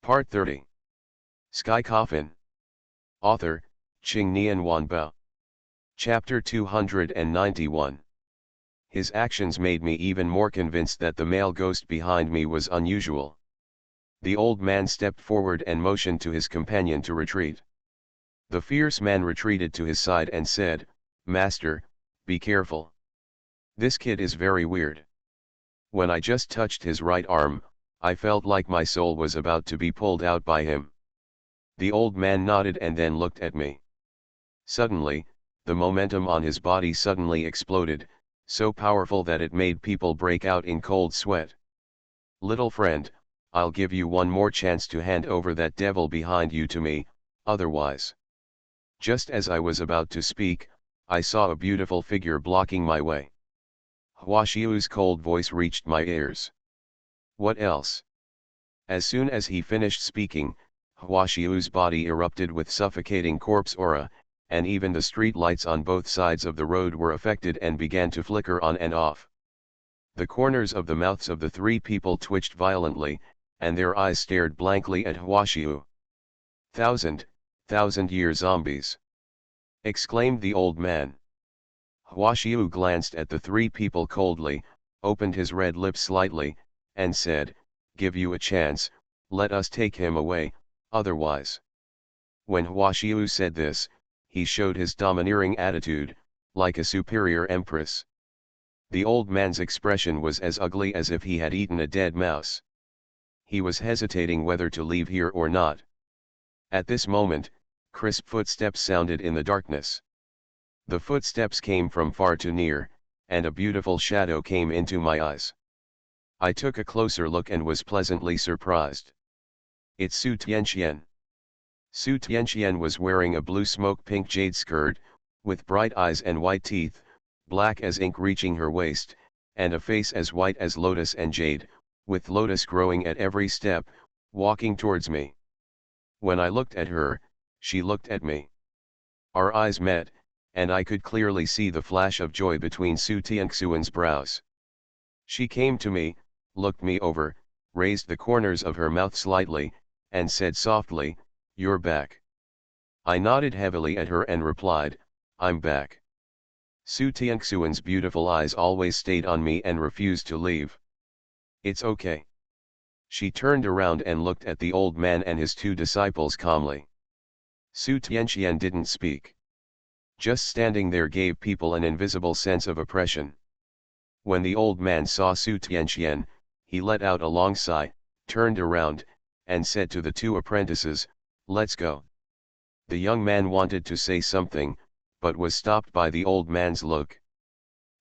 Part 30. Sky Coffin. Author, Qing Nian Wanbao. Chapter 291. His actions made me even more convinced that the male ghost behind me was unusual. The old man stepped forward and motioned to his companion to retreat. The fierce man retreated to his side and said, "Master, be careful. This kid is very weird." When I just touched his right arm, I felt like my soul was about to be pulled out by him. The old man nodded and then looked at me. Suddenly, the momentum on his body suddenly exploded, so powerful that it made people break out in cold sweat. "Little friend, I'll give you one more chance to hand over that devil behind you to me, otherwise." Just as I was about to speak, I saw a beautiful figure blocking my way. Hua Xiu's cold voice reached my ears. "What else?" As soon as he finished speaking, Hua Xiu's body erupted with suffocating corpse aura, and even the street lights on both sides of the road were affected and began to flicker on and off. The corners of the mouths of the three people twitched violently, and their eyes stared blankly at Hua Xiu. Thousand-year zombies!" exclaimed the old man. Hua Xiu glanced at the three people coldly, opened his red lips slightly, and said, "Give you a chance, let us take him away, otherwise." When Hua Xiu said this, he showed his domineering attitude, like a superior empress. The old man's expression was as ugly as if he had eaten a dead mouse. He was hesitating whether to leave here or not. At this moment, crisp footsteps sounded in the darkness. The footsteps came from far to near, and a beautiful shadow came into my eyes. I took a closer look and was pleasantly surprised. It's Su Tianxian. Su Tianxian was wearing a blue smoke-pink jade skirt, with bright eyes and white teeth, black as ink reaching her waist, and a face as white as lotus and jade, with lotus growing at every step, walking towards me. When I looked at her, she looked at me. Our eyes met, and I could clearly see the flash of joy between Su Tianxian's brows. She came to me, looked me over, raised the corners of her mouth slightly, and said softly, "You're back." I nodded heavily at her and replied, "I'm back." Su Tianxian's beautiful eyes always stayed on me and refused to leave. "It's okay." She turned around and looked at the old man and his two disciples calmly. Su Tianxian didn't speak. Just standing there gave people an invisible sense of oppression. When the old man saw Su Tianxian, he let out a long sigh, turned around, and said to the two apprentices, "Let's go." The young man wanted to say something, but was stopped by the old man's look.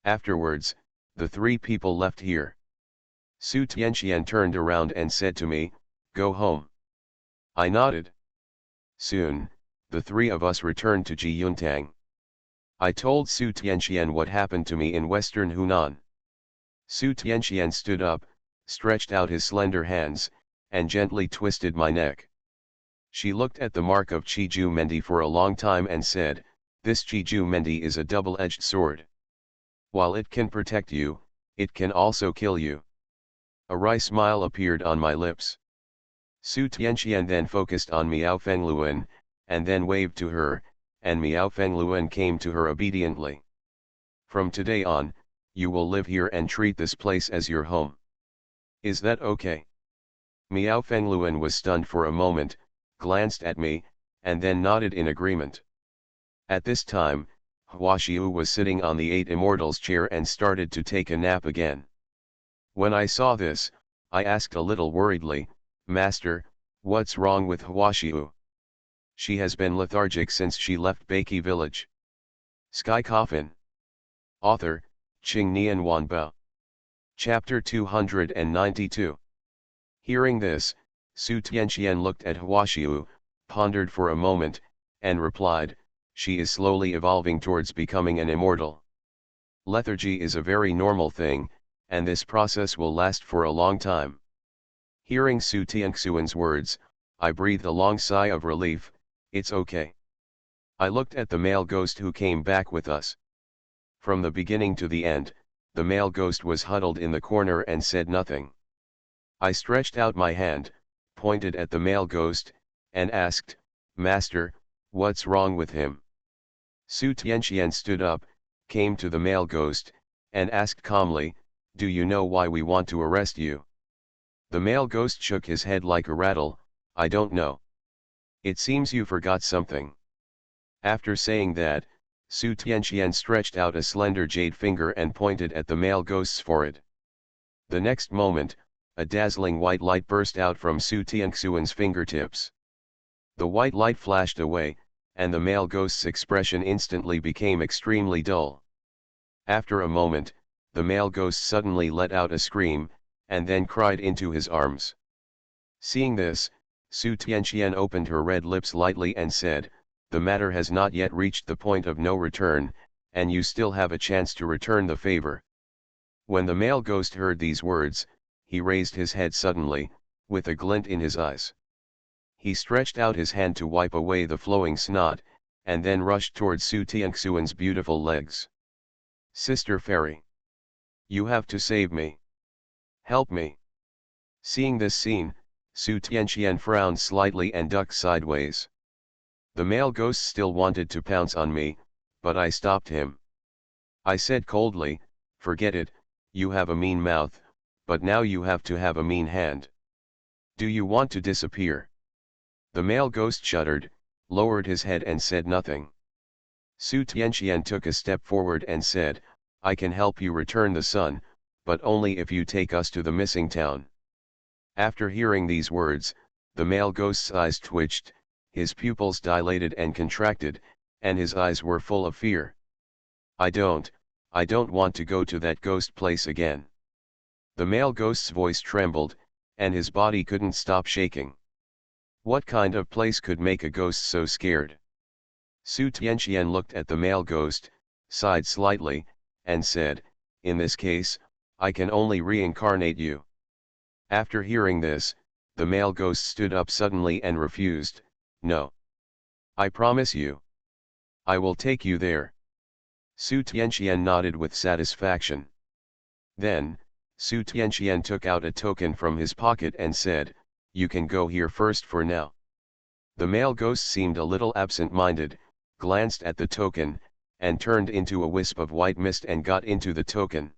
Afterwards, the three people left here. Su Tianxian turned around and said to me, "Go home." I nodded. Soon, the three of us returned to Jiyuntang. I told Su Tianxian what happened to me in western Hunan. Su Tianxian stood up, stretched out his slender hands, and gently twisted my neck. She looked at the mark of Qiju Mendi for a long time and said, "This Qiju Mendi is a double-edged sword. While it can protect you, it can also kill you." A wry smile appeared on my lips. Su Tianxian then focused on Miao Fengluan, and then waved to her, and Miao Fengluan came to her obediently. "From today on, you will live here and treat this place as your home. Is that okay?" Miao Fengluan was stunned for a moment, glanced at me, and then nodded in agreement. At this time, Hua Xiu was sitting on the Eight Immortals chair and started to take a nap again. When I saw this, I asked a little worriedly, "Master, what's wrong with Hua Xiu? She has been lethargic since she left Beiki village." Sky Coffin. Author, Qing Nian Wanbao. Chapter 292. Hearing this, Su Tianxian looked at Hua Xiu, pondered for a moment, and replied, "She is slowly evolving towards becoming an immortal. Lethargy is a very normal thing, and this process will last for a long time." Hearing Su Tianxian's words, I breathed a long sigh of relief. "It's okay." I looked at the male ghost who came back with us. From the beginning to the end, the male ghost was huddled in the corner and said nothing. I stretched out my hand, pointed at the male ghost, and asked, "Master, what's wrong with him?" Su Tianqian stood up, came to the male ghost, and asked calmly, "Do you know why we want to arrest you?" The male ghost shook his head like a rattle, "I don't know. It seems you forgot something." After saying that, Su Tianqian stretched out a slender jade finger and pointed at the male ghost's forehead. The next moment, a dazzling white light burst out from Su Tianxuan's fingertips. The white light flashed away, and the male ghost's expression instantly became extremely dull. After a moment, the male ghost suddenly let out a scream, and then cried into his arms. Seeing this, Su Tianqian opened her red lips lightly and said, "The matter has not yet reached the point of no return, and you still have a chance to return the favor." When the male ghost heard these words, he raised his head suddenly, with a glint in his eyes. He stretched out his hand to wipe away the flowing snot, and then rushed towards Su Tianxuan's beautiful legs. "Sister Fairy! You have to save me! Help me!" Seeing this scene, Su Tianqian frowned slightly and ducked sideways. The male ghost still wanted to pounce on me, but I stopped him. I said coldly, "Forget it, you have a mean mouth, but now you have to have a mean hand. Do you want to disappear?" The male ghost shuddered, lowered his head and said nothing. Su Tianqian took a step forward and said, "I can help you return the sun, but only if you take us to the missing town." After hearing these words, the male ghost's eyes twitched, his pupils dilated and contracted, and his eyes were full of fear. I don't want to go to that ghost place again." The male ghost's voice trembled, and his body couldn't stop shaking. What kind of place could make a ghost so scared? Su Tianqian looked at the male ghost, sighed slightly, and said, "In this case, I can only reincarnate you." After hearing this, the male ghost stood up suddenly and refused, "No. I promise you. I will take you there." Su Tianqian nodded with satisfaction. Then, Su Tianqian took out a token from his pocket and said, "You can go here first for now." The male ghost seemed a little absent-minded, glanced at the token, and turned into a wisp of white mist and got into the token.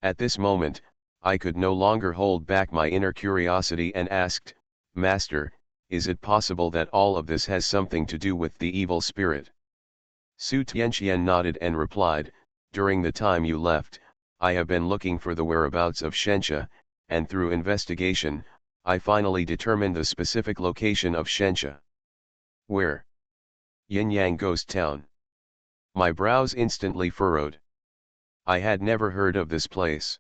At this moment, I could no longer hold back my inner curiosity and asked, "Master, is it possible that all of this has something to do with the evil spirit?" Su Tianqian nodded and replied, "During the time you left, I have been looking for the whereabouts of Shenxia, and through investigation, I finally determined the specific location of Shenxia." "Where?" "Yinyang Ghost Town." My brows instantly furrowed. I had never heard of this place.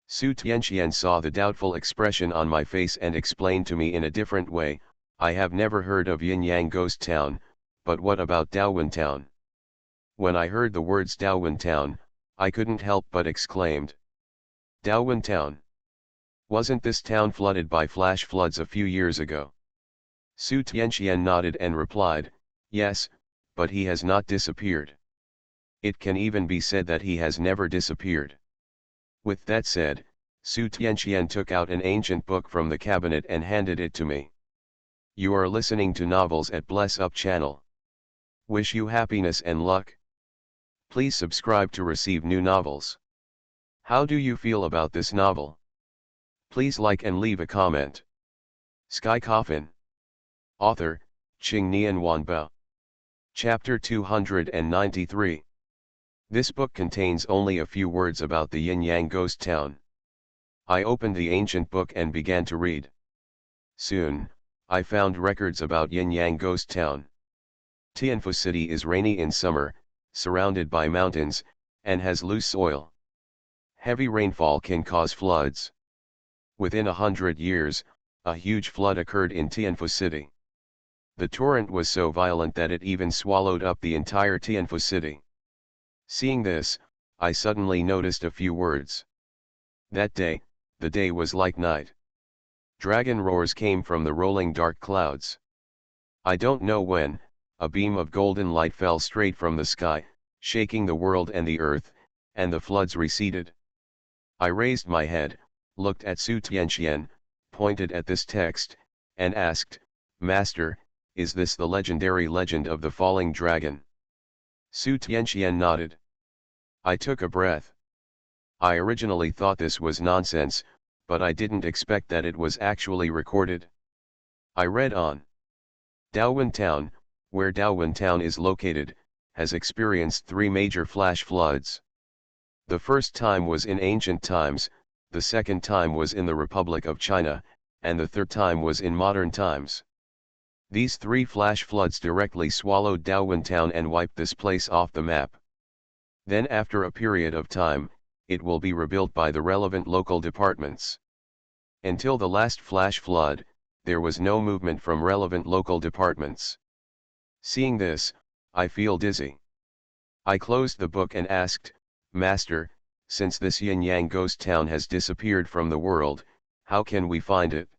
Su Tianqian saw the doubtful expression on my face and explained to me in a different way, "I have never heard of Yinyang Ghost Town, but what about Daowen Town?" When I heard the words Daowen Town, I couldn't help but exclaimed, "Daowen Town? Wasn't this town flooded by flash floods a few years ago?" Su Tianqian nodded and replied, "Yes, but he has not disappeared. It can even be said that he has never disappeared." With that said, Su Tianqian took out an ancient book from the cabinet and handed it to me. "You are listening to Novels at Bless Up channel. Wish you happiness and luck. Please subscribe to receive new novels. How do you feel about this novel? Please like and leave a comment." Sky Coffin. Author, Qing Nian Wanbao. Chapter 293. This book contains only a few words about the Yinyang Ghost Town. I opened the ancient book and began to read. Soon, I found records about Yinyang Ghost Town. Tianfu City is rainy in summer, surrounded by mountains, and has loose soil. Heavy rainfall can cause floods. Within 100 years, a huge flood occurred in Tianfu City. The torrent was so violent that it even swallowed up the entire Tianfu City. Seeing this, I suddenly noticed a few words. That day, the day was like night. Dragon roars came from the rolling dark clouds. I don't know when, a beam of golden light fell straight from the sky, shaking the world and the earth, and the floods receded. I raised my head, looked at Su Tianqian, pointed at this text, and asked, "Master, is this the legendary legend of the falling dragon?" Su Tianqian nodded. I took a breath. I originally thought this was nonsense, but I didn't expect that it was actually recorded. I read on. Daowen Town, where Daowen Town is located, has experienced 3 major flash floods. The first time was in ancient times, the second time was in the Republic of China, and the third time was in modern times. These 3 flash floods directly swallowed Daowen Town and wiped this place off the map. Then after a period of time, it will be rebuilt by the relevant local departments. Until the last flash flood, there was no movement from relevant local departments. Seeing this, I feel dizzy. I closed the book and asked, "Master, since this yin-yang ghost town has disappeared from the world, how can we find it?"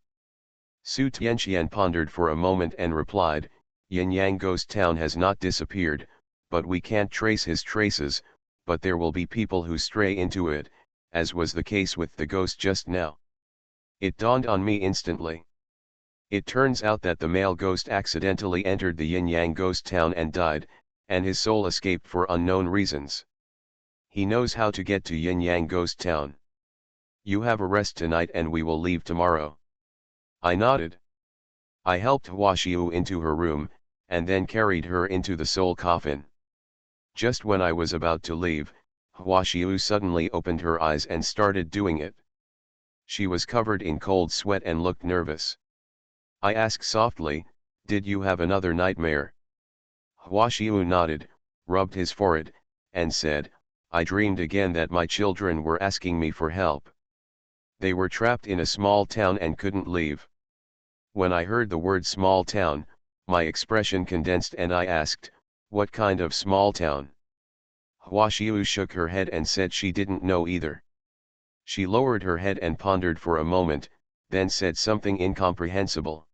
Su Tianqian pondered for a moment and replied, "Yin-yang ghost town has not disappeared, but we can't trace his traces, but there will be people who stray into it, as was the case with the ghost just now." It dawned on me instantly. It turns out that the male ghost accidentally entered the yin-yang ghost town and died, and his soul escaped for unknown reasons. He knows how to get to yin-yang ghost town. You have a rest tonight and we will leave tomorrow. I nodded. I helped Huaxiu into her room, and then carried her into the soul coffin. Just when I was about to leave, Huaxiu suddenly opened her eyes and started doing it. She was covered in cold sweat and looked nervous. I asked softly, "Did you have another nightmare?" Huaxiu nodded, rubbed his forehead, and said, "I dreamed again that my children were asking me for help. They were trapped in a small town and couldn't leave." When I heard the word small town, my expression condensed and I asked, "What kind of small town?" Huaxiu shook her head and said she didn't know either. She lowered her head and pondered for a moment, then said something incomprehensible.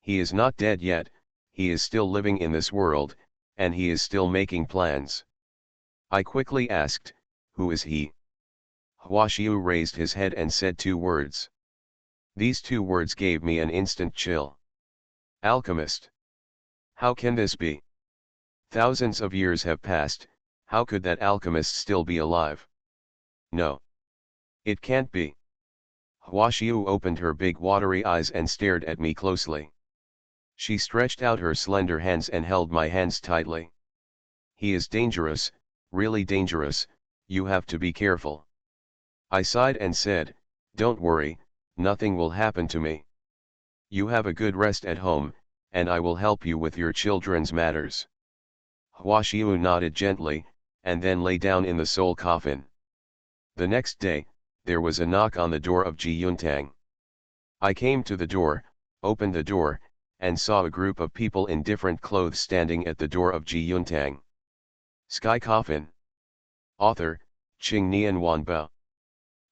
"He is not dead yet, he is still living in this world, and he is still making plans." I quickly asked, "Who is he?" Huaxiu raised his head and said 2 words. These 2 words gave me an instant chill. Alchemist. How can this be? Thousands of years have passed, how could that alchemist still be alive? No. It can't be. Huaxiu opened her big watery eyes and stared at me closely. She stretched out her slender hands and held my hands tightly. "He is dangerous, really dangerous, you have to be careful." I sighed and said, "Don't worry, nothing will happen to me. You have a good rest at home, and I will help you with your children's matters." Huaxiu nodded gently, and then lay down in the soul coffin. The next day, there was a knock on the door of Ji Yuntang. I came to the door, opened the door, and saw a group of people in different clothes standing at the door of Ji Yuntang. Sky Coffin. Author, Qing Nian Wanbao.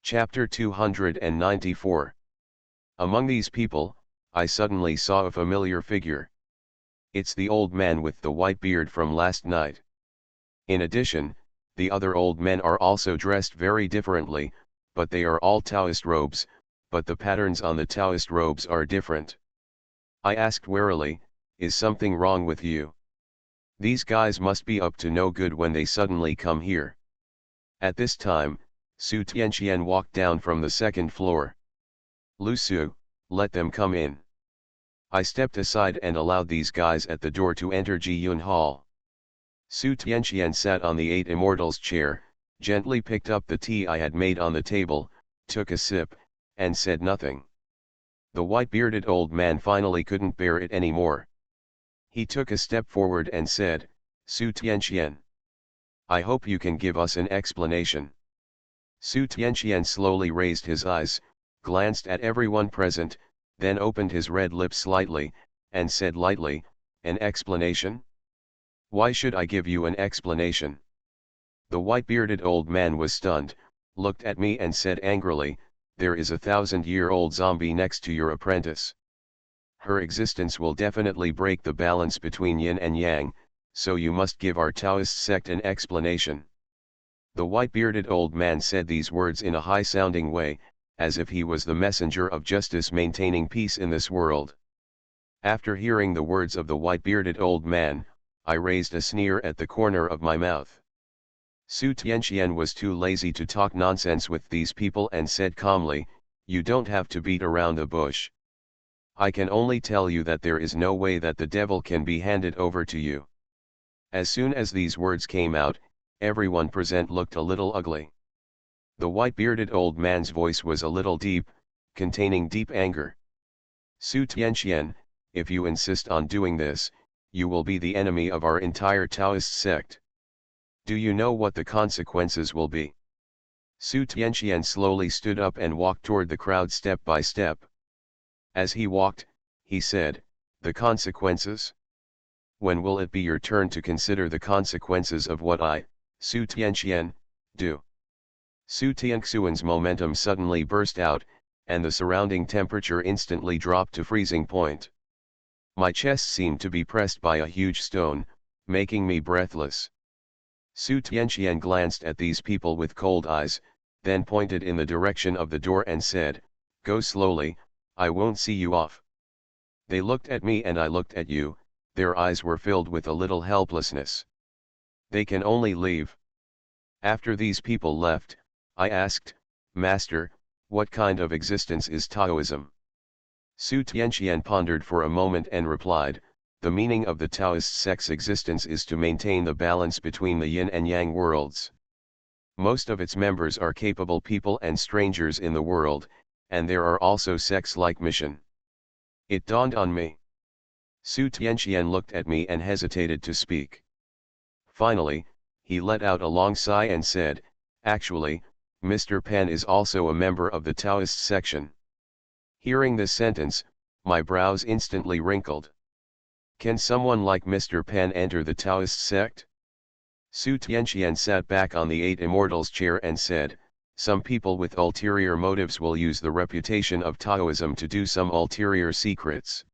Chapter 294. Among these people, I suddenly saw a familiar figure. It's the old man with the white beard from last night. In addition, the other old men are also dressed very differently, but they are all Taoist robes, but the patterns on the Taoist robes are different. I asked warily, "Is something wrong with you? These guys must be up to no good when they suddenly come here." At this time, Su Tianqian walked down from the 2nd floor. "Lu Su, let them come in." I stepped aside and allowed these guys at the door to enter Ji Yun Hall. Su Tianqian sat on the 8 Immortals chair, gently picked up the tea I had made on the table, took a sip, and said nothing. The white-bearded old man finally couldn't bear it anymore. He took a step forward and said, "Su Tianqian, I hope you can give us an explanation." Su Tianqian slowly raised his eyes, glanced at everyone present, then opened his red lips slightly, and said lightly, "An explanation? Why should I give you an explanation?" The white-bearded old man was stunned, looked at me and said angrily, "There is a 1,000-year-old zombie next to your apprentice. Her existence will definitely break the balance between yin and yang, so you must give our Taoist sect an explanation." The white-bearded old man said these words in a high-sounding way, as if he was the messenger of justice maintaining peace in this world. After hearing the words of the white-bearded old man, I raised a sneer at the corner of my mouth. Su Tianxian was too lazy to talk nonsense with these people and said calmly, "You don't have to beat around the bush. I can only tell you that there is no way that the devil can be handed over to you." As soon as these words came out, everyone present looked a little ugly. The white-bearded old man's voice was a little deep, containing deep anger. "Su Tianxian, if you insist on doing this, you will be the enemy of our entire Taoist sect. Do you know what the consequences will be?" Su Tianxian slowly stood up and walked toward the crowd step by step. As he walked, he said, "The consequences? When will it be your turn to consider the consequences of what I, Su Tianxian, do?" Su Tianxuan's momentum suddenly burst out, and the surrounding temperature instantly dropped to freezing point. My chest seemed to be pressed by a huge stone, making me breathless. Su Tianxian glanced at these people with cold eyes, then pointed in the direction of the door and said, "Go slowly, I won't see you off." They looked at me and I looked at you, their eyes were filled with a little helplessness. "They can only leave." After these people left, I asked, "Master, what kind of existence is Taoism?" Su Tianxian pondered for a moment and replied, "The meaning of the Taoist sect's existence is to maintain the balance between the yin and yang worlds. Most of its members are capable people and strangers in the world, and there are also sects like Mission." It dawned on me. Su Tianxian looked at me and hesitated to speak. Finally, he let out a long sigh and said, "Actually, Mr. Pan is also a member of the Taoist section." Hearing this sentence, my brows instantly wrinkled. Can someone like Mr. Pan enter the Taoist sect? Su Tianxian sat back on the Eight Immortals chair and said, "Some people with ulterior motives will use the reputation of Taoism to do some ulterior secrets.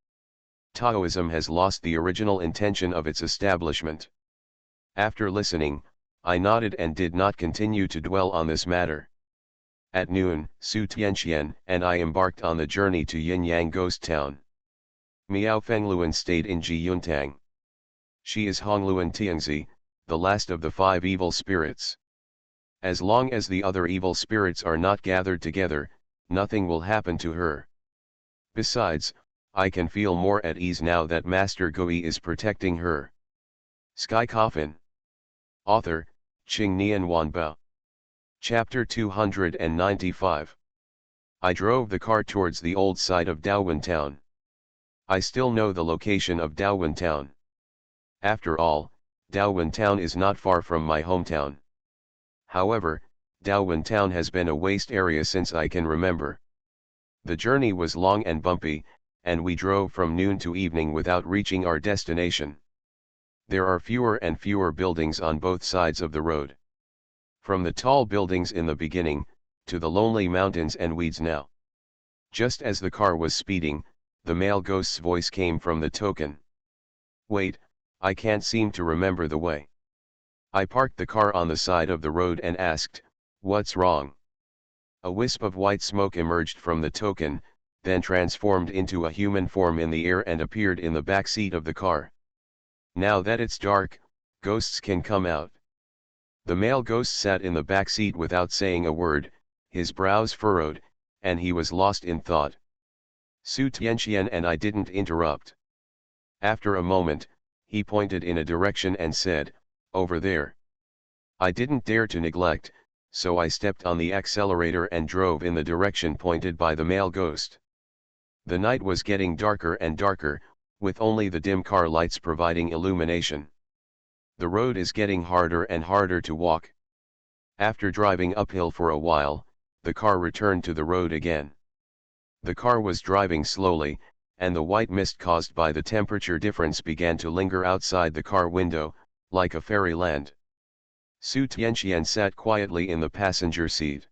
Taoism has lost the original intention of its establishment." After listening, I nodded and did not continue to dwell on this matter. At noon, Su Tianxian and I embarked on the journey to Yin-Yang Ghost Town. Miao Fengluan stayed in Jiyuntang. She is Hongluan Tiangzi, the last of the 5 evil spirits. As long as the other evil spirits are not gathered together, nothing will happen to her. Besides, I can feel more at ease now that Master Gui is protecting her. Sky Coffin. Author, Qing Nian Wanbao. Chapter 295. I drove the car towards the old site of Daowen Town. I still know the location of Daowen Town. After all, Daowen Town is not far from my hometown. However, Daowen Town has been a waste area since I can remember. The journey was long and bumpy, and we drove from noon to evening without reaching our destination. There are fewer and fewer buildings on both sides of the road. From the tall buildings in the beginning, to the lonely mountains and weeds now. Just as the car was speeding, the male ghost's voice came from the token. "Wait, I can't seem to remember the way." I parked the car on the side of the road and asked, "What's wrong?" A wisp of white smoke emerged from the token, then transformed into a human form in the air and appeared in the back seat of the car. "Now that it's dark, ghosts can come out." The male ghost sat in the back seat without saying a word, his brows furrowed, and he was lost in thought. Su Tianxian and I didn't interrupt. After a moment, he pointed in a direction and said, "Over there." I didn't dare to neglect, so I stepped on the accelerator and drove in the direction pointed by the male ghost. The night was getting darker and darker, with only the dim car lights providing illumination. The road is getting harder and harder to walk. After driving uphill for a while, the car returned to the road again. The car was driving slowly, and the white mist caused by the temperature difference began to linger outside the car window, like a fairyland. Su Tianxian sat quietly in the passenger seat.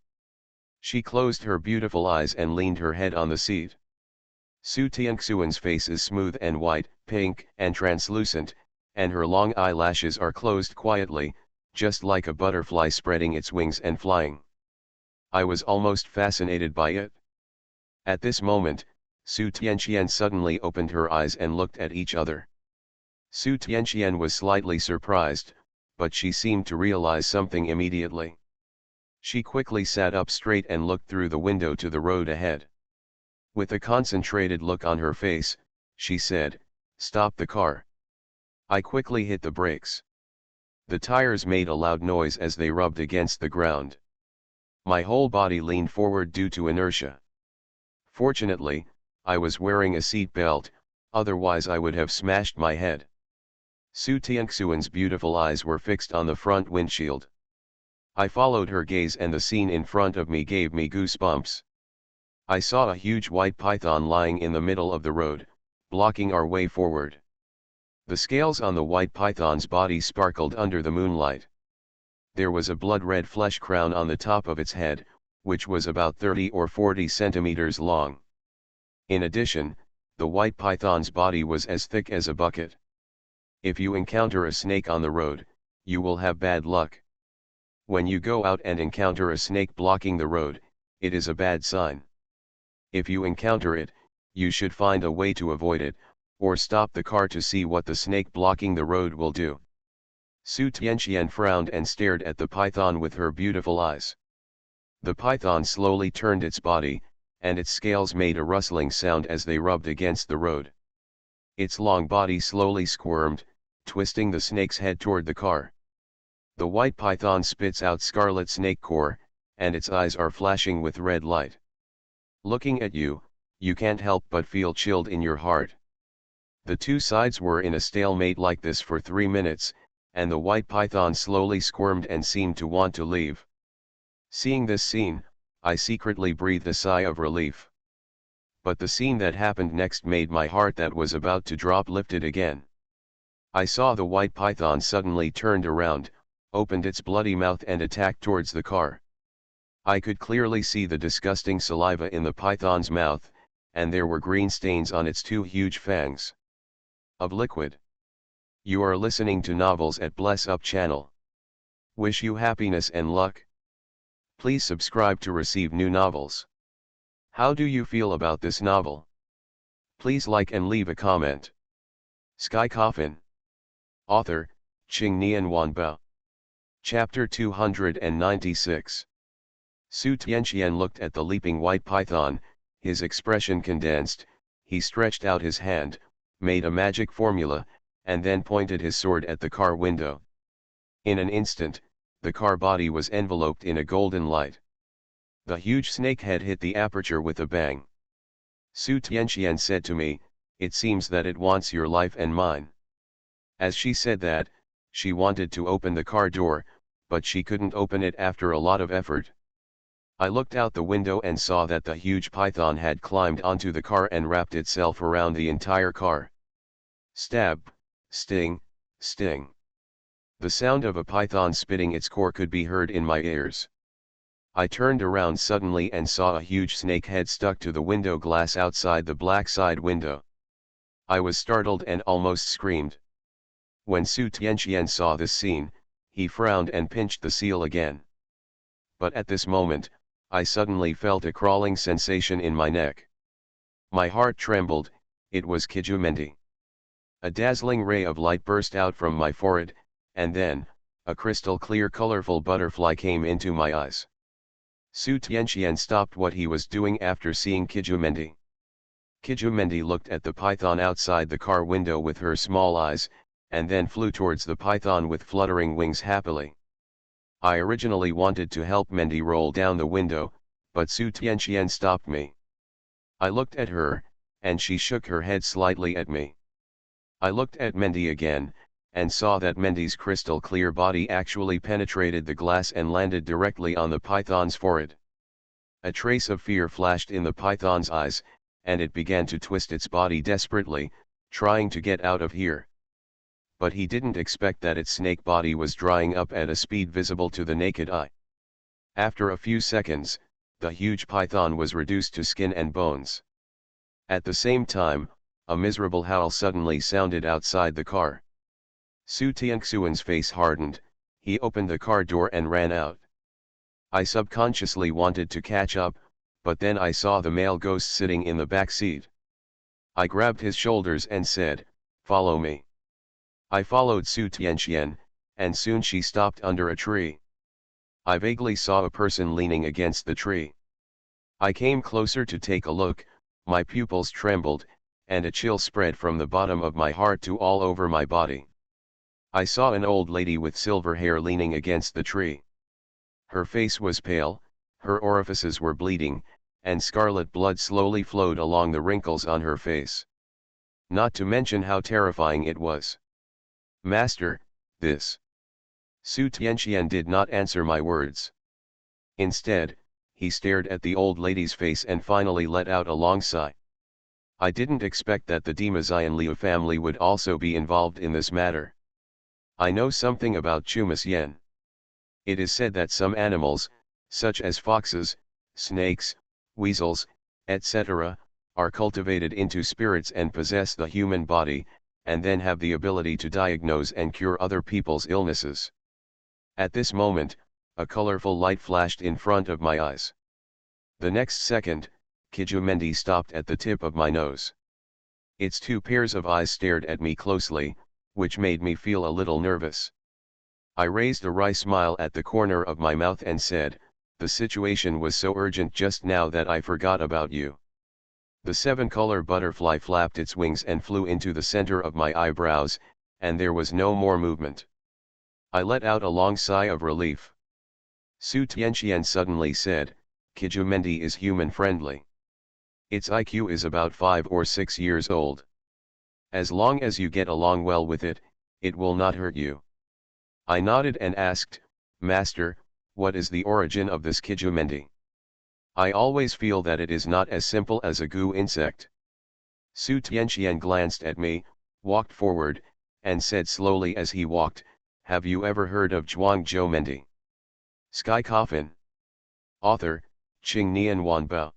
She closed her beautiful eyes and leaned her head on the seat. Su Tianxuan's face is smooth and white, pink and translucent, and her long eyelashes are closed quietly, just like a butterfly spreading its wings and flying. I was almost fascinated by it. At this moment, Su Tianqian suddenly opened her eyes and looked at each other. Su Tianqian was slightly surprised, but she seemed to realize something immediately. She quickly sat up straight and looked through the window to the road ahead. With a concentrated look on her face, she said, "Stop the car." I quickly hit the brakes. The tires made a loud noise as they rubbed against the ground. My whole body leaned forward due to inertia. Fortunately, I was wearing a seat belt, otherwise I would have smashed my head. Su Tianxuan's beautiful eyes were fixed on the front windshield. I followed her gaze and the scene in front of me gave me goosebumps. I saw a huge white python lying in the middle of the road, blocking our way forward. The scales on the white python's body sparkled under the moonlight. There was a blood-red flesh crown on the top of its head, which was about 30 or 40 centimeters long. In addition, the white python's body was as thick as a bucket. If you encounter a snake on the road, you will have bad luck. When you go out and encounter a snake blocking the road, it is a bad sign. If you encounter it, you should find a way to avoid it, or stop the car to see what the snake blocking the road will do. Su Tianqian frowned and stared at the python with her beautiful eyes. The python slowly turned its body, and its scales made a rustling sound as they rubbed against the road. Its long body slowly squirmed, twisting the snake's head toward the car. The white python spits out scarlet snake core, and its eyes are flashing with red light. Looking at you, you can't help but feel chilled in your heart. The two sides were in a stalemate like this for 3 minutes, and the white python slowly squirmed and seemed to want to leave. Seeing this scene, I secretly breathed a sigh of relief. But the scene that happened next made my heart that was about to drop lifted again. I saw the white python suddenly turned around, opened its bloody mouth and attacked towards the car. I could clearly see the disgusting saliva in the python's mouth, and there were green stains on its two huge fangs of liquid. You are listening to Novels at Bless Up channel. Wish you happiness and luck. Please subscribe to receive new novels. How do you feel about this novel? Please like and leave a comment. Sky Coffin. Author, Qing Nian Wanbao. Chapter 296. Su Tianqian looked at the leaping white python, his expression condensed, he stretched out his hand, made a magic formula, and then pointed his sword at the car window. In an instant, the car body was enveloped in a golden light. The huge snake head hit the aperture with a bang. Su Tianqian said to me, "It seems that it wants your life and mine." As she said that, she wanted to open the car door, but she couldn't open it after a lot of effort. I looked out the window and saw that the huge python had climbed onto the car and wrapped itself around the entire car. Stab, sting, sting. The sound of a python spitting its core could be heard in my ears. I turned around suddenly and saw a huge snake head stuck to the window glass outside the black side window. I was startled and almost screamed. When Su Tianqian saw this scene, he frowned and pinched the seal again. But at this moment, I suddenly felt a crawling sensation in my neck. My heart trembled, it was Kijumendi. A dazzling ray of light burst out from my forehead, and then, a crystal clear colorful butterfly came into my eyes. Su Tianqian stopped what he was doing after seeing Kijumendi. Kijumendi looked at the python outside the car window with her small eyes, and then flew towards the python with fluttering wings happily. I originally wanted to help Mendi roll down the window, but Su Tianqian stopped me. I looked at her, and she shook her head slightly at me. I looked at Mendi again, and saw that Mendi's crystal clear body actually penetrated the glass and landed directly on the python's forehead. A trace of fear flashed in the python's eyes, and it began to twist its body desperately, trying to get out of here. But he didn't expect that its snake body was drying up at a speed visible to the naked eye. After a few seconds, the huge python was reduced to skin and bones. At the same time, a miserable howl suddenly sounded outside the car. Su Tianxuan's face hardened, he opened the car door and ran out. I subconsciously wanted to catch up, but then I saw the male ghost sitting in the back seat. I grabbed his shoulders and said, "Follow me." I followed Su Tianxian, and soon she stopped under a tree. I vaguely saw a person leaning against the tree. I came closer to take a look, my pupils trembled, and a chill spread from the bottom of my heart to all over my body. I saw an old lady with silver hair leaning against the tree. Her face was pale, her orifices were bleeding, and scarlet blood slowly flowed along the wrinkles on her face. Not to mention how terrifying it was. "Master, this." Su Tianxian did not answer my words. Instead, he stared at the old lady's face and finally let out a long sigh. I didn't expect that the Demazian Liu family would also be involved in this matter. I know something about Chumas Yen. It is said that some animals, such as foxes, snakes, weasels, etc., are cultivated into spirits and possess the human body, and then have the ability to diagnose and cure other people's illnesses. At this moment, a colorful light flashed in front of my eyes. The next second, Kijumendi stopped at the tip of my nose. Its two pairs of eyes stared at me closely, which made me feel a little nervous. I raised a wry smile at the corner of my mouth and said, "The situation was so urgent just now that I forgot about you." The seven-color butterfly flapped its wings and flew into the center of my eyebrows, and there was no more movement. I let out a long sigh of relief. Su Tianxian suddenly said, "Kijumendi is human-friendly. Its IQ is about 5 or 6 years old. As long as you get along well with it, it will not hurt you." I nodded and asked, "Master, what is the origin of this Kijumendi? I always feel that it is not as simple as a goo insect." Su Tianxian glanced at me, walked forward, and said slowly as he walked, "Have you ever heard of Zhuangzhou Mendi?" Sky Coffin. Author, Qingnian Wanbao.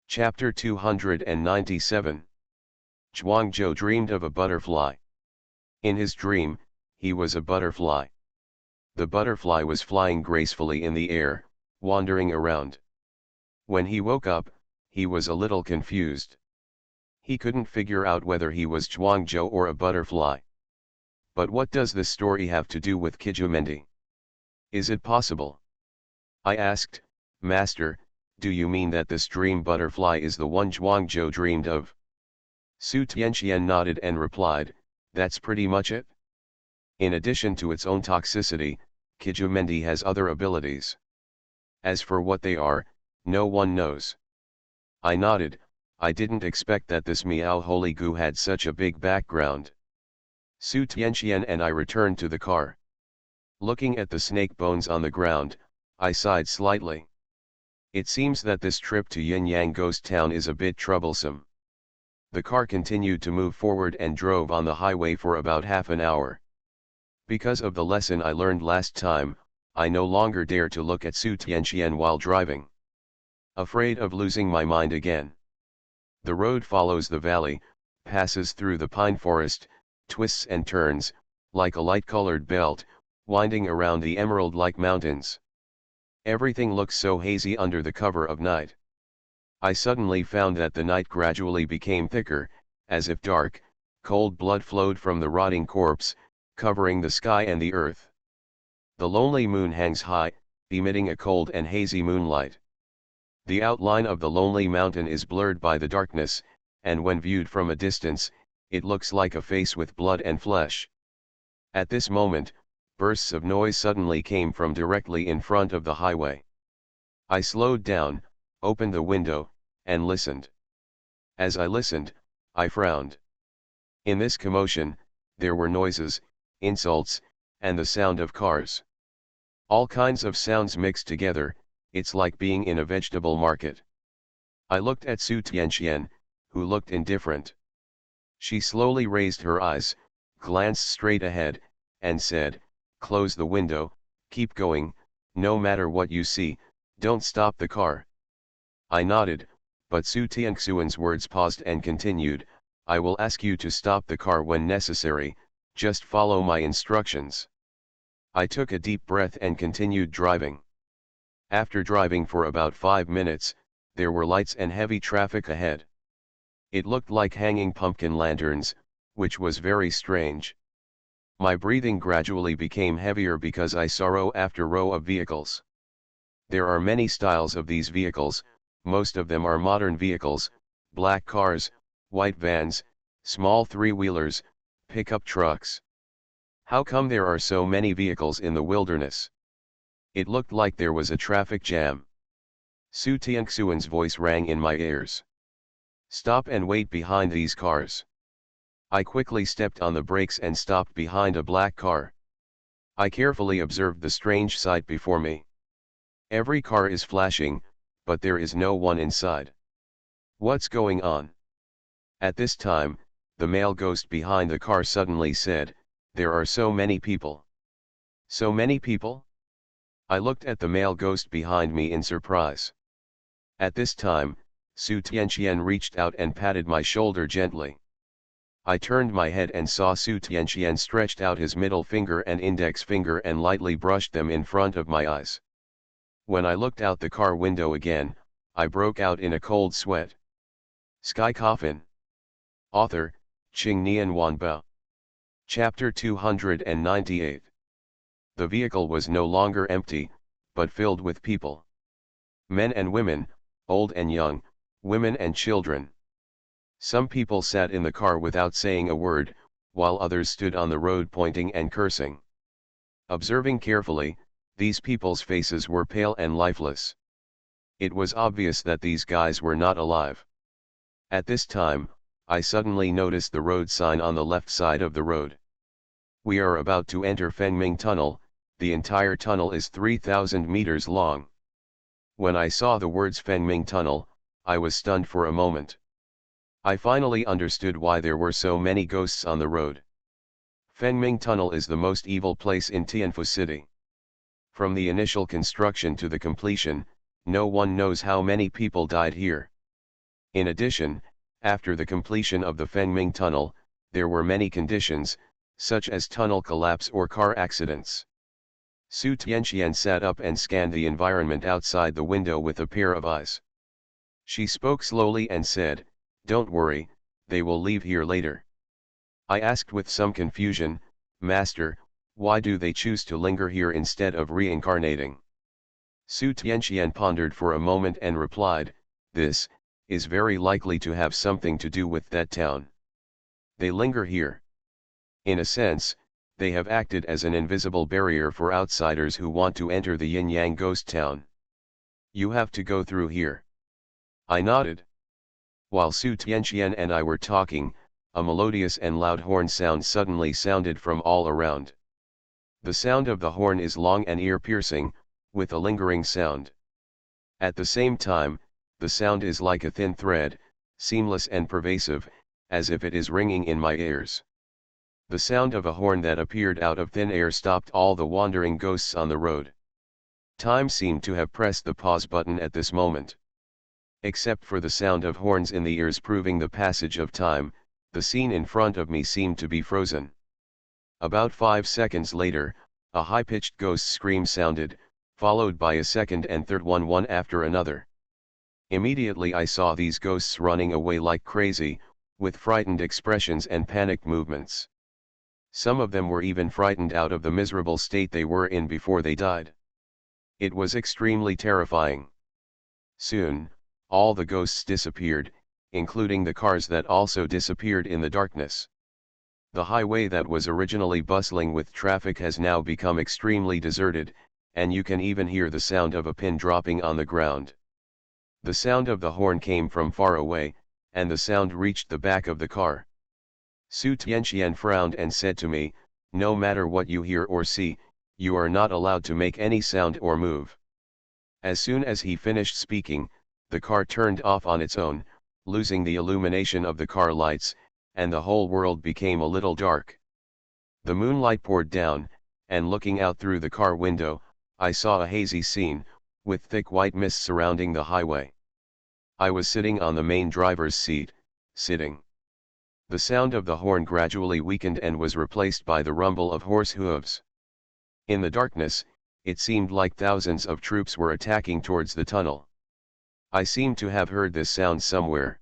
Chapter 297. Zhuangzhou dreamed of a butterfly. In his dream, he was a butterfly. The butterfly was flying gracefully in the air, wandering around. When he woke up, he was a little confused. He couldn't figure out whether he was Zhuangzhou or a butterfly. But what does this story have to do with Kijumendi? Is it possible? I asked, "Master, do you mean that this dream butterfly is the one Zhuangzhou dreamed of?" Su Tianxian nodded and replied, "That's pretty much it. In addition to its own toxicity, Kijumendi has other abilities. As for what they are, no one knows." I nodded. I didn't expect that this Miao Holy Gu had such a big background. Su Tianxian and I returned to the car. Looking at the snake bones on the ground, I sighed slightly. It seems that this trip to Yin Yang Ghost Town is a bit troublesome. The car continued to move forward and drove on the highway for about half an hour. Because of the lesson I learned last time, I no longer dare to look at Su Tianxian while driving. Afraid of losing my mind again. The road follows the valley, passes through the pine forest, twists and turns, like a light-colored belt, winding around the emerald-like mountains. Everything looks so hazy under the cover of night. I suddenly found that the night gradually became thicker, as if dark, cold blood flowed from the rotting corpse, covering the sky and the earth. The lonely moon hangs high, emitting a cold and hazy moonlight. The outline of the lonely mountain is blurred by the darkness, and when viewed from a distance, it looks like a face with blood and flesh. At this moment, bursts of noise suddenly came from directly in front of the highway. I slowed down, opened the window, and listened. As I listened, I frowned. In this commotion, there were noises, insults, and the sound of cars. All kinds of sounds mixed together, it's like being in a vegetable market. I looked at Su Tianxian, who looked indifferent. She slowly raised her eyes, glanced straight ahead, and said, "Close the window, keep going, no matter what you see, don't stop the car." I nodded, but Su Tianxian's words paused and continued, "I will ask you to stop the car when necessary, just follow my instructions." I took a deep breath and continued driving. After driving for about 5 minutes, there were lights and heavy traffic ahead. It looked like hanging pumpkin lanterns, which was very strange. My breathing gradually became heavier because I saw row after row of vehicles. There are many styles of these vehicles, most of them are modern vehicles, black cars, white vans, small three-wheelers, pickup trucks. How come there are so many vehicles in the wilderness? It looked like there was a traffic jam. Su Tianxuan's voice rang in my ears. Stop and wait behind these cars. I quickly stepped on the brakes and stopped behind a black car. I carefully observed the strange sight before me. Every car is flashing, but there is no one inside. What's going on? At this time, the male ghost behind the car suddenly said, "There are so many people." So many people? I looked at the male ghost behind me in surprise. At this time, Su Tianxian reached out and patted my shoulder gently. I turned my head and saw Su Tianxian stretched out his middle finger and index finger and lightly brushed them in front of my eyes. When I looked out the car window again, I broke out in a cold sweat. Sky Coffin. Author, Qing Nian Wanba. Chapter 298. The vehicle was no longer empty, but filled with people. Men and women, old and young, women and children. Some people sat in the car without saying a word, while others stood on the road pointing and cursing. Observing carefully, these people's faces were pale and lifeless. It was obvious that these guys were not alive. At this time, I suddenly noticed the road sign on the left side of the road. We are about to enter Fengming Tunnel. The entire tunnel is 3,000 meters long. When I saw the words Fengming Tunnel, I was stunned for a moment. I finally understood why there were so many ghosts on the road. Fengming Tunnel is the most evil place in Tianfu City. From the initial construction to the completion, no one knows how many people died here. In addition, after the completion of the Fengming Tunnel, there were many conditions, such as tunnel collapse or car accidents. Su Tianxian sat up and scanned the environment outside the window with a pair of eyes. She spoke slowly and said, "Don't worry, they will leave here later." I asked with some confusion, "Master, why do they choose to linger here instead of reincarnating?" Su Tianxian pondered for a moment and replied, "This is very likely to have something to do with that town. They linger here. In a sense, they have acted as an invisible barrier for outsiders who want to enter the Yin-Yang ghost town. You have to go through here." I nodded. While Su Tianxian and I were talking, a melodious and loud horn sound suddenly sounded from all around. The sound of the horn is long and ear-piercing, with a lingering sound. At the same time, the sound is like a thin thread, seamless and pervasive, as if it is ringing in my ears. The sound of a horn that appeared out of thin air stopped all the wandering ghosts on the road. Time seemed to have pressed the pause button at this moment. Except for the sound of horns in the ears proving the passage of time, the scene in front of me seemed to be frozen. About 5 seconds later, a high-pitched ghost scream sounded, followed by a second and third one after another. Immediately I saw these ghosts running away like crazy, with frightened expressions and panicked movements. Some of them were even frightened out of the miserable state they were in before they died. It was extremely terrifying. Soon, all the ghosts disappeared, including the cars that also disappeared in the darkness. The highway that was originally bustling with traffic has now become extremely deserted, and you can even hear the sound of a pin dropping on the ground. The sound of the horn came from far away, and the sound reached the back of the car. Su Tianxian frowned and said to me, "No matter what you hear or see, you are not allowed to make any sound or move." As soon as he finished speaking, the car turned off on its own, losing the illumination of the car lights, and the whole world became a little dark. The moonlight poured down, and looking out through the car window, I saw a hazy scene, with thick white mist surrounding the highway. I was sitting on the main driver's seat, sitting. The sound of the horn gradually weakened and was replaced by the rumble of horse hooves. In the darkness, it seemed like thousands of troops were attacking towards the tunnel. I seemed to have heard this sound somewhere.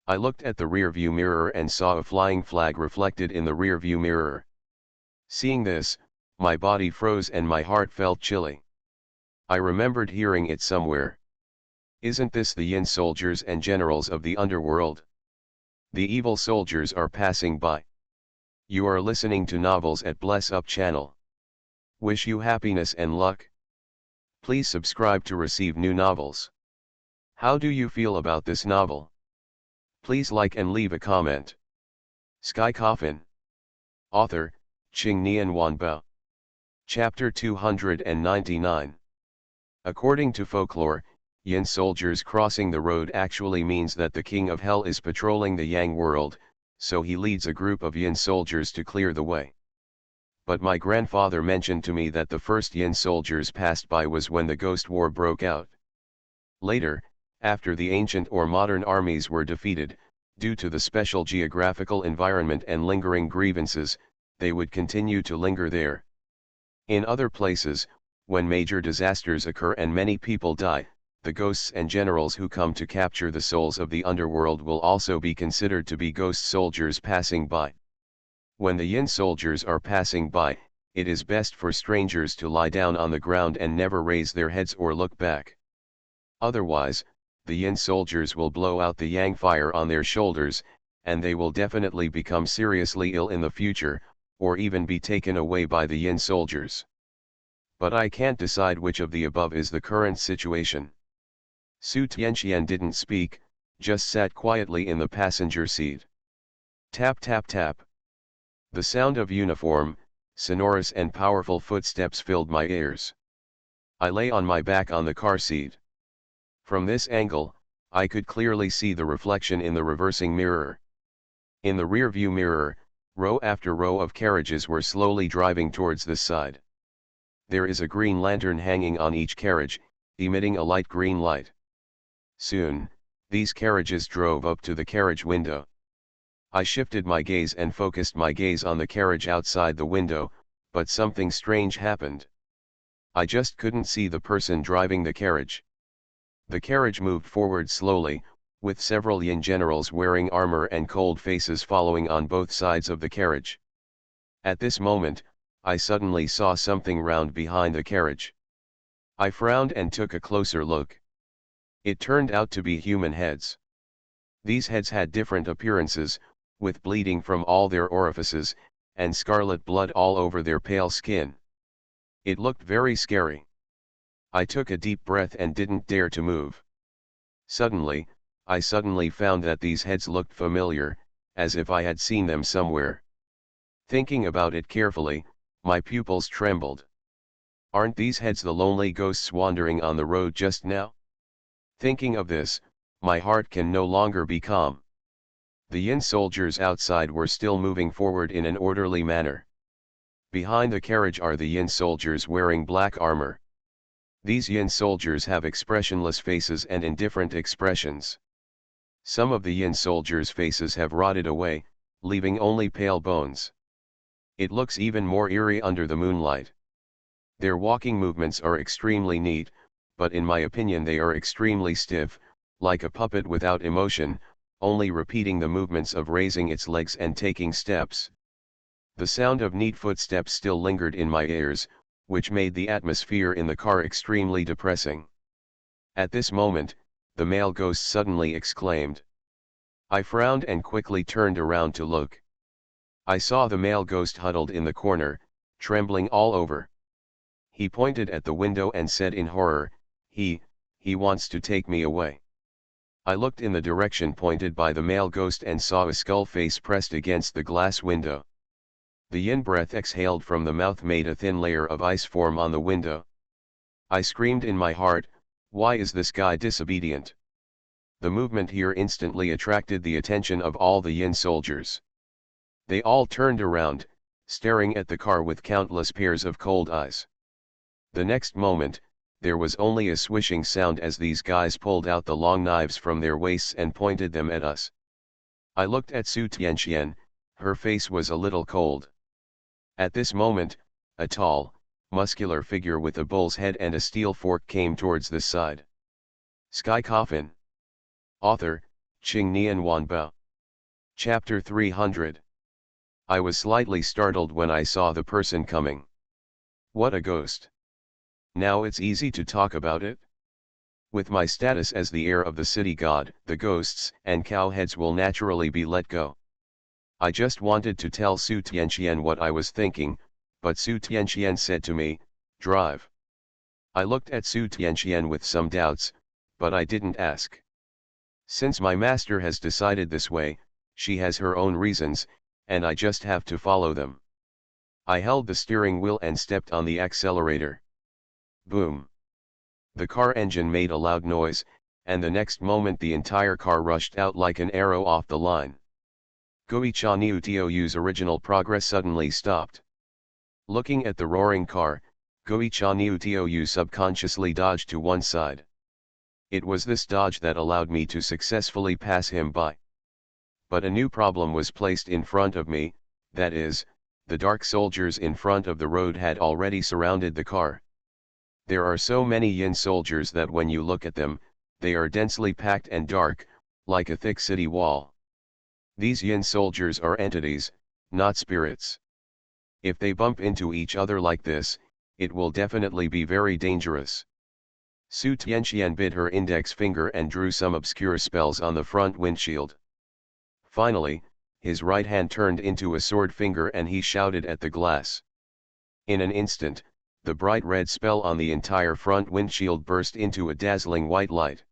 I looked at the rearview mirror and saw a flying flag reflected in the rearview mirror. Seeing this, my body froze and my heart felt chilly. I remembered hearing it somewhere. Isn't this the Yin soldiers and generals of the underworld? The evil soldiers are passing by. You are listening to Novels at Bless Up channel. Wish you happiness and luck. Please subscribe to receive new novels. How do you feel about this novel? Please like and leave a comment. Sky Coffin. Author, Qing Nian Wanbao. Chapter 299. According to folklore, Yin soldiers crossing the road actually means that the king of hell is patrolling the Yang world, so he leads a group of Yin soldiers to clear the way. But my grandfather mentioned to me that the first Yin soldiers passed by was when the Ghost War broke out. Later, after the ancient or modern armies were defeated, due to the special geographical environment and lingering grievances, they would continue to linger there. In other places, when major disasters occur and many people die, the ghosts and generals who come to capture the souls of the underworld will also be considered to be ghost soldiers passing by. When the Yin soldiers are passing by, it is best for strangers to lie down on the ground and never raise their heads or look back. Otherwise, the Yin soldiers will blow out the Yang fire on their shoulders, and they will definitely become seriously ill in the future, or even be taken away by the Yin soldiers. But I can't decide which of the above is the current situation. Su Tianxian didn't speak, just sat quietly in the passenger seat. Tap tap tap. The sound of uniform, sonorous and powerful footsteps filled my ears. I lay on my back on the car seat. From this angle, I could clearly see the reflection in the reversing mirror. In the rearview mirror, row after row of carriages were slowly driving towards this side. There is a green lantern hanging on each carriage, emitting a light green light. Soon, these carriages drove up to the carriage window. I shifted my gaze and focused my gaze on the carriage outside the window, but something strange happened. I just couldn't see the person driving the carriage. The carriage moved forward slowly, with several Yin generals wearing armor and cold faces following on both sides of the carriage. At this moment, I suddenly saw something round behind the carriage. I frowned and took a closer look. It turned out to be human heads. These heads had different appearances, with bleeding from all their orifices, and scarlet blood all over their pale skin. It looked very scary. I took a deep breath and didn't dare to move. Suddenly, I found that these heads looked familiar, as if I had seen them somewhere. Thinking about it carefully, my pupils trembled. Aren't these heads the lonely ghosts wandering on the road just now? Thinking of this, my heart can no longer be calm. The Yin soldiers outside were still moving forward in an orderly manner. Behind the carriage are the Yin soldiers wearing black armor. These Yin soldiers have expressionless faces and indifferent expressions. Some of the Yin soldiers' faces have rotted away, leaving only pale bones. It looks even more eerie under the moonlight. Their walking movements are extremely neat, but in my opinion they are extremely stiff, like a puppet without emotion, only repeating the movements of raising its legs and taking steps. The sound of neat footsteps still lingered in my ears, which made the atmosphere in the car extremely depressing. At this moment, the male ghost suddenly exclaimed. I frowned and quickly turned around to look. I saw the male ghost huddled in the corner, trembling all over. He pointed at the window and said in horror, he wants to take me away. I looked in the direction pointed by the male ghost and saw a skull face pressed against the glass window. The Yin breath exhaled from the mouth made a thin layer of ice form on the window. I screamed in my heart, why is this guy disobedient? The movement here instantly attracted the attention of all the Yin soldiers. They all turned around, staring at the car with countless pairs of cold eyes. The next moment, there was only a swishing sound as these guys pulled out the long knives from their waists and pointed them at us. I looked at Su Tianxian, her face was a little cold. At this moment, a tall, muscular figure with a bull's head and a steel fork came towards this side. Sky Coffin. Author, Ching Nian Wanbao. Chapter 300. I was slightly startled when I saw the person coming. What a ghost. Now it's easy to talk about it. With my status as the heir of the city god, the ghosts and cowheads will naturally be let go. I just wanted to tell Su Tianqian what I was thinking, but Su Tianqian said to me, "Drive." I looked at Su Tianqian with some doubts, but I didn't ask. Since my master has decided this way, she has her own reasons, and I just have to follow them. I held the steering wheel and stepped on the accelerator. Boom. The car engine made a loud noise, and the next moment the entire car rushed out like an arrow off the line. Goichaniu Tiou's original progress suddenly stopped. Looking at the roaring car, Goichaniu Tiu subconsciously dodged to one side. It was this dodge that allowed me to successfully pass him by. But a new problem was placed in front of me, that is, the dark soldiers in front of the road had already surrounded the car. There are so many Yin soldiers that when you look at them, they are densely packed and dark, like a thick city wall. These Yin soldiers are entities, not spirits. If they bump into each other like this, it will definitely be very dangerous. Su Tianqian bit her index finger and drew some obscure spells on the front windshield. Finally, his right hand turned into a sword finger and he shouted at the glass. In an instant, the bright red spell on the entire front windshield burst into a dazzling white light.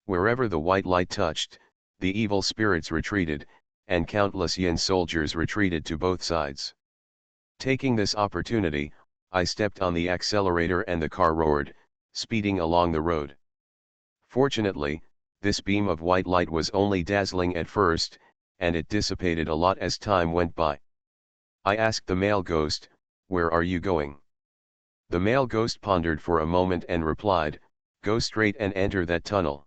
Wherever the white light touched, the evil spirits retreated, and countless Yin soldiers retreated to both sides. Taking this opportunity, I stepped on the accelerator and the car roared, speeding along the road. Fortunately, this beam of white light was only dazzling at first, and it dissipated a lot as time went by. I asked the male ghost, "Where are you going?" The male ghost pondered for a moment and replied, "Go straight and enter that tunnel."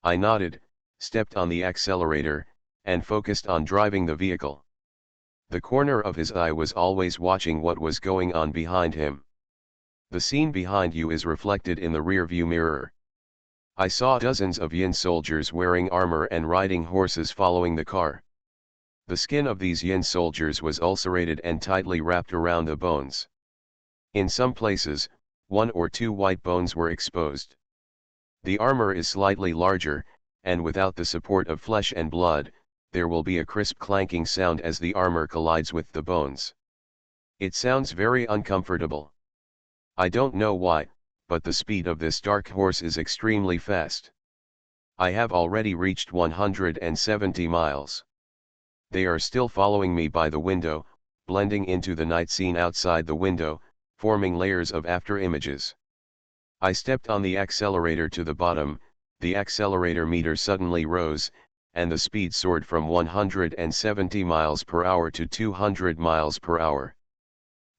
I nodded, stepped on the accelerator, and focused on driving the vehicle. The corner of his eye was always watching what was going on behind him. The scene behind you is reflected in the rear view mirror. I saw dozens of Yin soldiers wearing armor and riding horses following the car. The skin of these Yin soldiers was ulcerated and tightly wrapped around the bones. In some places, 1 or 2 white bones were exposed. The armor is slightly larger, and without the support of flesh and blood, there will be a crisp clanking sound as the armor collides with the bones. It sounds very uncomfortable. I don't know why, but the speed of this dark horse is extremely fast. I have already reached 170 miles. They are still following me by the window, blending into the night scene outside the window, forming layers of after images. I stepped on the accelerator to the bottom, the accelerator meter suddenly rose, and the speed soared from 170 miles per hour to 200 miles per hour.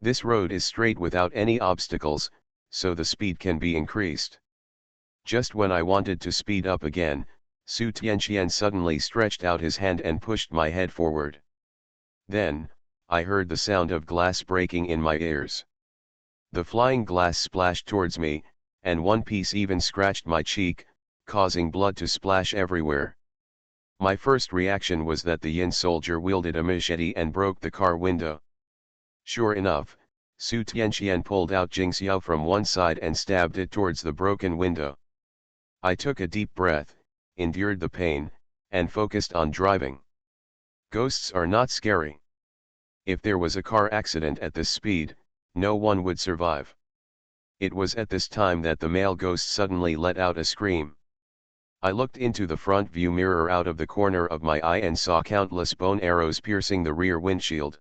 This road is straight without any obstacles, so the speed can be increased. Just when I wanted to speed up again, Su Tianqian suddenly stretched out his hand and pushed my head forward. Then, I heard the sound of glass breaking in my ears. The flying glass splashed towards me, and one piece even scratched my cheek, causing blood to splash everywhere. My first reaction was that the Yin soldier wielded a machete and broke the car window. Sure enough, Su Tianqian pulled out Jingxiao from one side and stabbed it towards the broken window. I took a deep breath, endured the pain, and focused on driving. Ghosts are not scary. If there was a car accident at this speed, no one would survive. It was at this time that the male ghost suddenly let out a scream. I looked into the front view mirror out of the corner of my eye and saw countless bone arrows piercing the rear windshield.